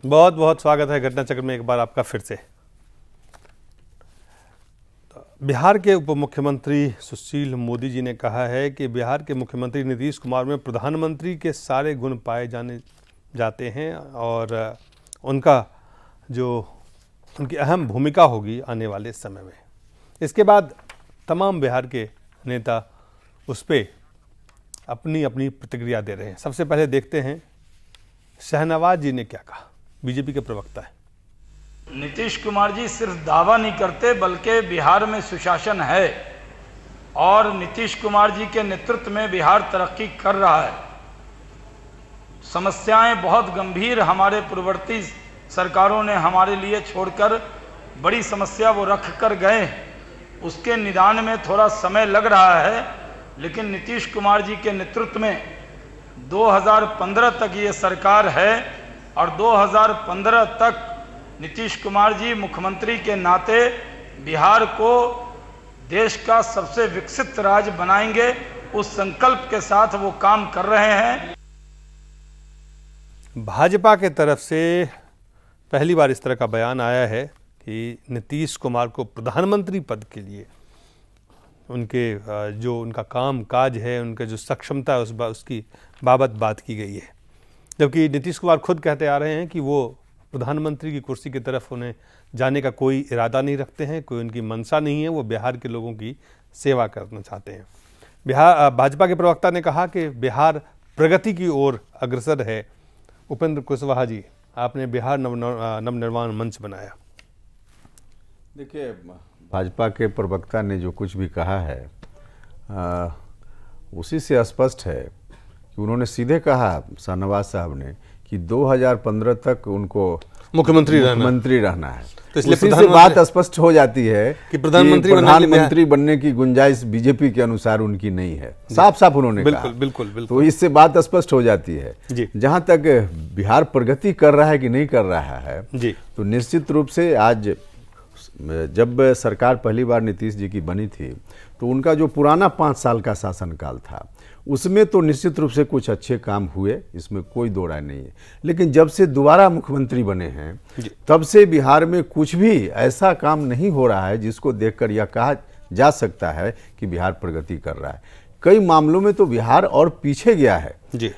बहुत बहुत स्वागत है घटना चक्र में एक बार आपका फिर से। बिहार के उप मुख्यमंत्री सुशील मोदी जी ने कहा है कि बिहार के मुख्यमंत्री नीतीश कुमार में प्रधानमंत्री के सारे गुण पाए जाते हैं और उनकी अहम भूमिका होगी आने वाले समय में। इसके बाद तमाम बिहार के नेता उस पर अपनी अपनी प्रतिक्रिया दे रहे हैं। सबसे पहले देखते हैं शहनवाज जी ने क्या कहा। बीजेपी के प्रवक्ता है। नीतीश कुमार जी सिर्फ दावा नहीं करते बल्कि बिहार में सुशासन है और नीतीश कुमार जी के नेतृत्व में बिहार तरक्की कर रहा है। समस्याएं बहुत गंभीर हमारे पूर्ववर्ती सरकारों ने हमारे लिए छोड़कर बड़ी समस्या वो रख कर गए, उसके निदान में थोड़ा समय लग रहा है, लेकिन नीतीश कुमार जी के नेतृत्व में 2015 तक ये सरकार है और 2015 तक नीतीश कुमार जी मुख्यमंत्री के नाते बिहार को देश का सबसे विकसित राज्य बनाएंगे, उस संकल्प के साथ वो काम कर रहे हैं। भाजपा के तरफ से पहली बार इस तरह का बयान आया है कि नीतीश कुमार को प्रधानमंत्री पद के लिए उनके जो उनका काम काज है, उनका जो सक्षमता है उसकी बाबत बात की गई है। जबकि नीतीश कुमार खुद कहते आ रहे हैं कि वो प्रधानमंत्री की कुर्सी की तरफ उन्हें जाने का कोई इरादा नहीं रखते हैं, कोई उनकी मंशा नहीं है, वो बिहार के लोगों की सेवा करना चाहते हैं। भाजपा के प्रवक्ता ने कहा कि बिहार प्रगति की ओर अग्रसर है। उपेंद्र कुशवाहा जी, आपने बिहार नवनिर्माण मंच बनाया। देखिए, भाजपा के प्रवक्ता ने जो कुछ भी कहा है उसी से स्पष्ट है कि उन्होंने सीधे कहा, शहनवाज साहब ने, कि 2015 तक उनको मुख्यमंत्री रहना है। तो इसलिए से बात स्पष्ट हो जाती है कि प्रधानमंत्री बनने की गुंजाइश बीजेपी के अनुसार उनकी नहीं है। साफ साफ उन्होंने कहा। बिल्कुल। तो इससे बात स्पष्ट हो जाती है। जहां तक बिहार प्रगति कर रहा है कि नहीं कर रहा है, तो निश्चित रूप से आज जब सरकार पहली बार नीतीश जी की बनी थी तो उनका जो पुराना 5 साल का शासनकाल था उसमें तो निश्चित रूप से कुछ अच्छे काम हुए, इसमें कोई दो राय नहीं है। लेकिन जब से दोबारा मुख्यमंत्री बने हैं तब से बिहार में कुछ भी ऐसा काम नहीं हो रहा है जिसको देखकर यह कहा जा सकता है कि बिहार प्रगति कर रहा है। कई मामलों में तो बिहार और पीछे गया है।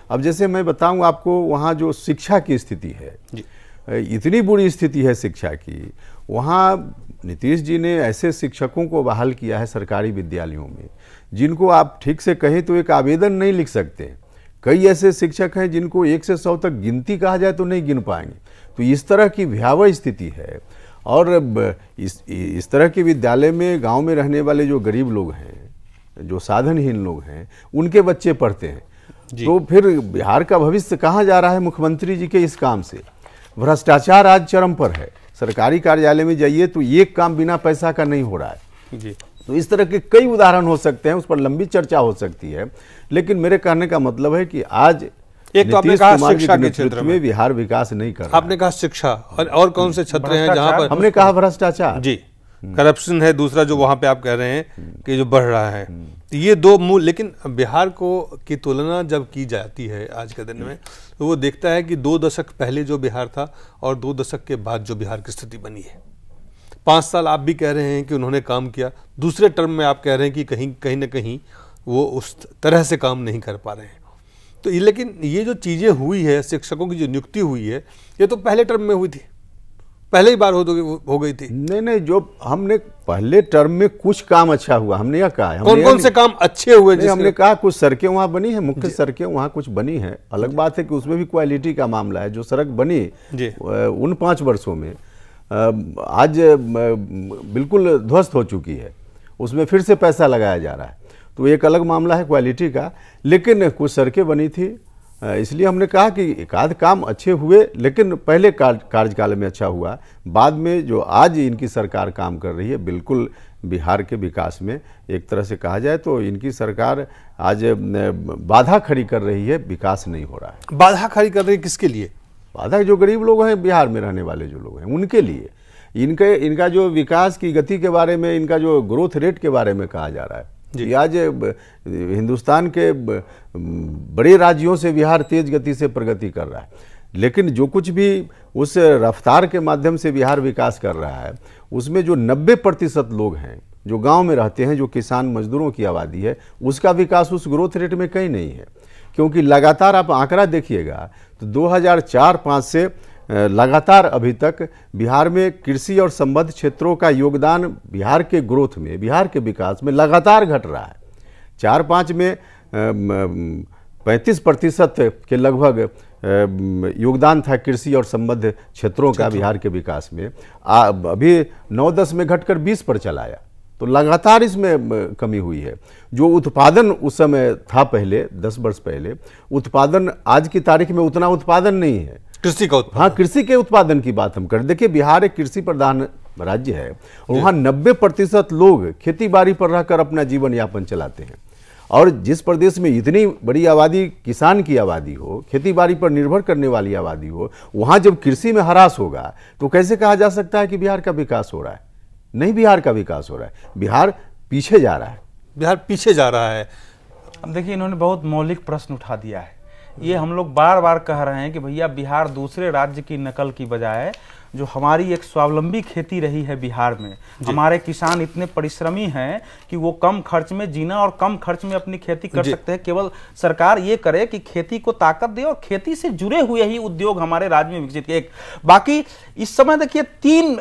अब जैसे मैं बताऊं आपको, वहाँ जो शिक्षा की स्थिति है, इतनी बुरी स्थिति है शिक्षा की। वहाँ नीतीश जी ने ऐसे शिक्षकों को बहाल किया है सरकारी विद्यालयों में जिनको आप ठीक से कहें तो एक आवेदन नहीं लिख सकते। कई ऐसे शिक्षक हैं जिनको 1 से 100 तक गिनती कहा जाए तो नहीं गिन पाएंगे। तो इस तरह की भयावह स्थिति है। और इस तरह के विद्यालय में गांव में रहने वाले जो गरीब लोग हैं, जो साधनहीन लोग हैं, उनके बच्चे पढ़ते हैं। तो फिर बिहार का भविष्य कहाँ जा रहा है मुख्यमंत्री जी के इस काम से? भ्रष्टाचार आज चरम पर है। सरकारी कार्यालय में जाइए तो एक काम बिना पैसा का नहीं हो रहा है। तो इस तरह के कई उदाहरण हो सकते हैं, उस पर लंबी चर्चा हो सकती है। लेकिन मेरे कहने का मतलब है कि आज एक तो आपने कहा शिक्षा के क्षेत्र में बिहार विकास नहीं कर रहा। आपने कहा शिक्षा, और कौन से क्षेत्र हैं जहां पर? हमने कहा भ्रष्टाचार, करप्शन है दूसरा, जो वहां पे आप कह रहे हैं कि जो बढ़ रहा है। तो ये दो मूल। लेकिन बिहार को की तुलना जब की जाती है आज के दिन में, तो वो देखता है कि 2 दशक पहले जो बिहार था और 2 दशक के बाद जो बिहार की स्थिति बनी है। 5 साल आप भी कह रहे हैं कि उन्होंने काम किया, दूसरे टर्म में आप कह रहे हैं कि कहीं ना कहीं वो उस तरह से काम नहीं कर पा रहे हैं। तो लेकिन ये जो चीज़ें हुई है, शिक्षकों की जो नियुक्ति हुई है, ये तो पहले टर्म में हुई थी, पहले ही बार हो गई थी। नहीं, जो हमने पहले टर्म में कुछ काम अच्छा हुआ, हमने यह कहा। कौन से काम अच्छे हुए? हमने कहा कुछ सड़कें वहाँ बनी है, मुख्य सड़कें वहाँ कुछ बनी है। अलग बात है कि उसमें भी क्वालिटी का मामला है। जो सड़क बनी उन 5 वर्षों में आज बिल्कुल ध्वस्त हो चुकी है, उसमें फिर से पैसा लगाया जा रहा है। तो एक अलग मामला है क्वालिटी का। लेकिन कुछ सड़कें बनी थी, इसलिए हमने कहा कि एक आध काम अच्छे हुए, लेकिन पहले कार्यकाल में अच्छा हुआ। बाद में जो आज इनकी सरकार काम कर रही है, बिल्कुल बिहार के विकास में एक तरह से कहा जाए तो इनकी सरकार आज बाधा खड़ी कर रही है, विकास नहीं हो रहा है। बाधा खड़ी कर रही है किसके लिए? बाधा जो गरीब लोग हैं, बिहार में रहने वाले जो लोग हैं, उनके लिए। इनका जो विकास की गति के बारे में, इनका जो ग्रोथ रेट के बारे में कहा जा रहा है कि आज हिंदुस्तान के बड़े राज्यों से बिहार तेज गति से प्रगति कर रहा है। लेकिन जो कुछ भी उस रफ्तार के माध्यम से बिहार विकास कर रहा है, उसमें जो 90% लोग हैं जो गांव में रहते हैं, जो किसान मजदूरों की आबादी है, उसका विकास उस ग्रोथ रेट में कहीं नहीं है। क्योंकि लगातार आप आंकड़ा देखिएगा तो 2004-05 से लगातार अभी तक बिहार में कृषि और संबद्ध क्षेत्रों का योगदान बिहार के ग्रोथ में, बिहार के विकास में लगातार घट रहा है। 4-5 में 35% के लगभग योगदान था कृषि और संबद्ध क्षेत्रों का बिहार के विकास में। अभी 9-10 में घटकर 20 पर चला आया। तो लगातार इसमें कमी हुई है। जो उत्पादन उस समय था पहले, 10 वर्ष पहले, उत्पादन आज की तारीख में उतना उत्पादन नहीं है कृषि का उत्पादन। हाँ, कृषि के उत्पादन की बात हम करें, देखिए बिहार एक कृषि प्रधान राज्य है और वहाँ 90% लोग खेती बाड़ी पर रहकर अपना जीवन यापन चलाते हैं। और जिस प्रदेश में इतनी बड़ी आबादी किसान की आबादी हो, खेती बाड़ी पर निर्भर करने वाली आबादी हो, वहाँ जब कृषि में ह्रास होगा तो कैसे कहा जा सकता है कि बिहार का विकास हो रहा है? नहीं, बिहार का विकास हो रहा है, बिहार पीछे जा रहा है, बिहार पीछे जा रहा है। अब देखिए, इन्होंने बहुत मौलिक प्रश्न उठा दिया है। ये हम लोग बार बार कह रहे हैं कि भैया बिहार दूसरे राज्य की नकल की बजाय जो हमारी एक स्वावलंबी खेती रही है बिहार में, हमारे किसान इतने परिश्रमी हैं कि वो कम खर्च में जीना और कम खर्च में अपनी खेती कर सकते हैं। केवल सरकार ये करे कि खेती को ताकत दे और खेती से जुड़े हुए ही उद्योग हमारे राज्य में विकसित किए। बाकी इस समय देखिए 3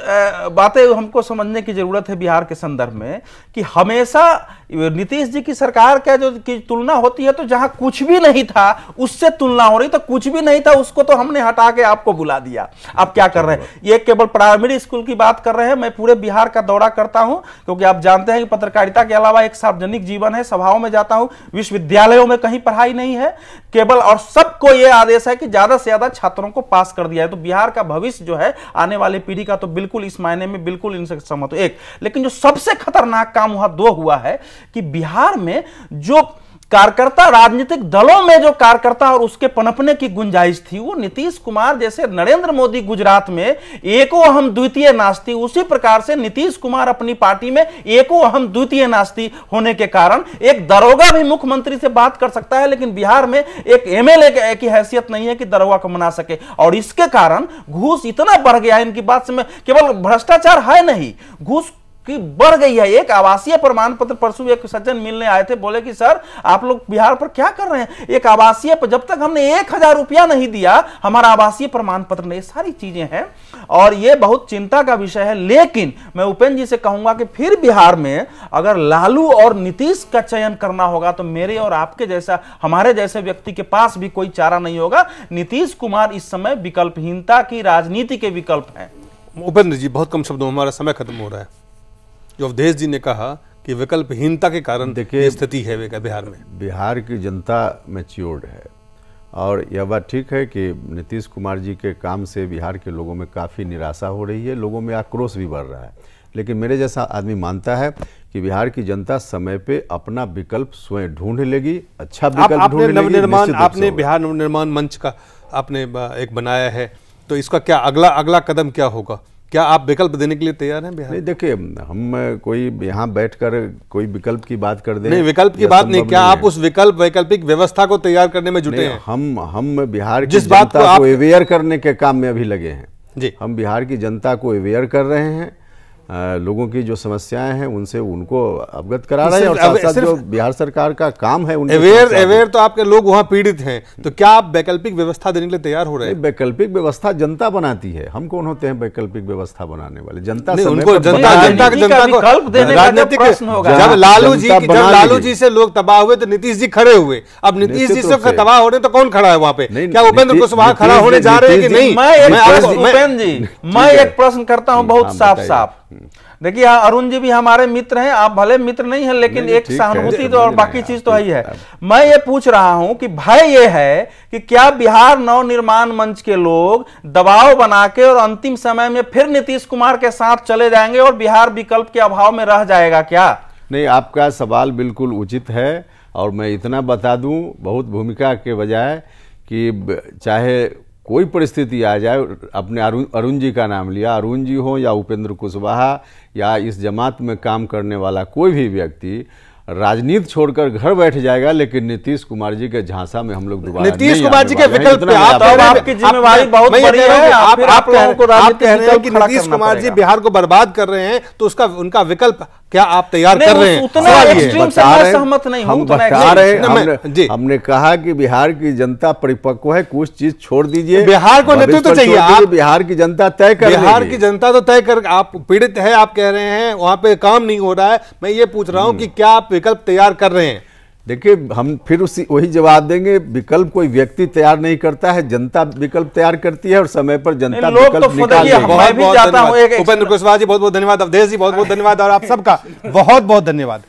बातें हमको समझने की जरूरत है बिहार के संदर्भ में कि हमेशा नीतीश जी की सरकार का जो की तुलना होती है तो जहां कुछ भी नहीं था उससे तुलना हो रही, तो कुछ भी नहीं था उसको तो हमने हटा के आपको बुला दिया। आप क्या कर रहे हैं? ये केवल प्राइमरी स्कूल की बात कर रहे हैं। मैं पूरे बिहार का दौरा करता हूं क्योंकि आप जानते हैं कि पत्रकारिता के अलावा एक सार्वजनिक जीवन है, सभाओं में जाता हूं, विश्वविद्यालयों में कहीं पढ़ाई नहीं है केवल, और सबको यह आदेश है कि ज्यादा से ज्यादा छात्रों को पास कर दिया है। तो बिहार का भविष्य जो है आने वाली पीढ़ी का, तो बिल्कुल इस मायने में बिल्कुल इनसे सहमत हूं। एक, लेकिन जो सबसे खतरनाक काम वहां 2 हुआ है कि बिहार में जो कार्यकर्ता, राजनीतिक दलों में जो कार्यकर्ता और उसके पनपने की गुंजाइश थी, वो नीतीश कुमार जैसे नरेंद्र मोदी गुजरात में एको अहम द्वितीय नास्ती, उसी प्रकार से नीतीश कुमार अपनी पार्टी में एको अहम द्वितीय नास्ती होने के कारण एक दरोगा भी मुख्यमंत्री से बात कर सकता है, लेकिन बिहार में एक एमएलए की हैसियत नहीं है कि दरोगा को मना सके। और इसके कारण घूस इतना बढ़ गया है, इनकी बात से मैं, केवल भ्रष्टाचार है नहीं, घूस की बढ़ गई है। एक आवासीय प्रमाण पत्र, परसों एक सज्जन मिलने आए थे, बोले कि सर आप लोग बिहार पर क्या कर रहे हैं, एक आवासीय पर जब तक हमने 1000 रुपया नहीं दिया हमारा आवासीय प्रमाण पत्र नहीं। सारी चीजें हैं और ये बहुत चिंता का विषय है। लेकिन मैं उपेंद्र जी से कहूंगा कि फिर बिहार में अगर लालू और नीतीश का चयन करना होगा तो मेरे और आपके जैसा, हमारे जैसे व्यक्ति के पास भी कोई चारा नहीं होगा। नीतीश कुमार इस समय विकल्पहीनता की राजनीति के विकल्प हैं। उपेंद्र जी, बहुत कम शब्दों में हमारा समय खत्म हो रहा है। जो अवधेश जी ने कहा कि विकल्पहीनता के कारण देखिए स्थिति है बिहार में, बिहार की जनता मैच्योर्ड है और यह बात ठीक है कि नीतीश कुमार जी के काम से बिहार के लोगों में काफ़ी निराशा हो रही है, लोगों में आक्रोश भी बढ़ रहा है। लेकिन मेरे जैसा आदमी मानता है कि बिहार की जनता समय पे अपना विकल्प स्वयं ढूंढ लेगी, अच्छा विकल्प ढूंढ लेगी। नवनिर्माण, आपने बिहार नवनिर्माण मंच का आपने एक बनाया है, तो इसका क्या अगला कदम क्या होगा? क्या आप विकल्प देने के लिए तैयार हैं बिहार? नहीं, देखिए हम कोई यहाँ बैठकर कोई विकल्प की बात कर दें, नहीं, विकल्प की बात नहीं, क्या आप उस वैकल्पिक व्यवस्था को तैयार करने में जुटे हैं? हम बिहार की जनता को अवेयर करने के काम में अभी लगे हैं जी। हम बिहार की जनता को अवेयर कर रहे हैं, लोगों की जो समस्याएं हैं उनसे उनको अवगत करा रहे हैं और साथ साथ जो बिहार सरकार का काम है अवेयर तो आपके लोग वहां पीड़ित हैं, तो क्या आप वैकल्पिक व्यवस्था देने के लिए तैयार हो रहे हैं? वैकल्पिक व्यवस्था जनता बनाती है, हम कौन होते हैं वैकल्पिक व्यवस्था बनाने वाले? जनता उनको जनता को राजनीतिक, जब लालू जी से लोग तबाह हुए तो नीतीश जी खड़े हुए, अब नीतीश जी से तबाह हो रहे तो कौन खड़ा है वहां पे? क्या उपेंद्र कुशवाहा खड़ा होने जा रहे हैं कि नहीं? उपेंद्र जी, मैं एक प्रश्न करता हूं बहुत साफ। देखिए अरुण जी भी हमारे मित्र हैं, आप भले मित्र नहीं हैं लेकिन एक सहानुभूति तो और बाकी चीज तो ही है। मैं ये पूछ रहा हूं कि भय ये है कि क्या बिहार नवनिर्माण मंच के लोग दबाव बना के और अंतिम समय में फिर नीतीश कुमार के साथ चले जाएंगे और बिहार विकल्प के अभाव में रह जाएगा क्या? नहीं, आपका सवाल बिल्कुल उचित है और मैं इतना बता दूं बहुत भूमिका के बजाय कि चाहे कोई परिस्थिति आ जाए, अपने अरुण जी का नाम लिया, अरुण जी हो या उपेंद्र कुशवाहा या इस जमात में काम करने वाला कोई भी व्यक्ति, राजनीति छोड़कर घर बैठ जाएगा, लेकिन नीतीश कुमार जी के झांसा में हम लोग दोबारा नीतीश कुमार जी के विकल्प पे आपकी जिम्मेवारी बहुत बड़ी है। आप कह रहे हैं कि नीतीश कुमार जी बिहार को बर्बाद कर रहे हैं, तो उसका उनका विकल्प क्या आप तैयार कर रहे हैं? सहमत नहीं हूं, बता रहे हमने कहा कि बिहार की जनता परिपक्व है, कुछ चीज छोड़ दीजिए, बिहार को नेतृत्व चाहिए। आप बिहार की जनता तय कर, बिहार की जनता तो तय कर, आप पीड़ित है, आप कह रहे हैं वहां पे काम नहीं हो रहा है। मैं ये पूछ रहा हूं कि क्या आप विकल्प तैयार कर रहे हैं? देखिए, हम फिर वही जवाब देंगे, विकल्प कोई व्यक्ति तैयार नहीं करता है, जनता विकल्प तैयार करती है और समय पर जनता विकल्प निकालती है। बहुत बहुत धन्यवाद उपेंद्र कुशवाहा जी, बहुत बहुत धन्यवाद, अवधेश जी बहुत बहुत धन्यवाद, और आप सबका बहुत बहुत धन्यवाद।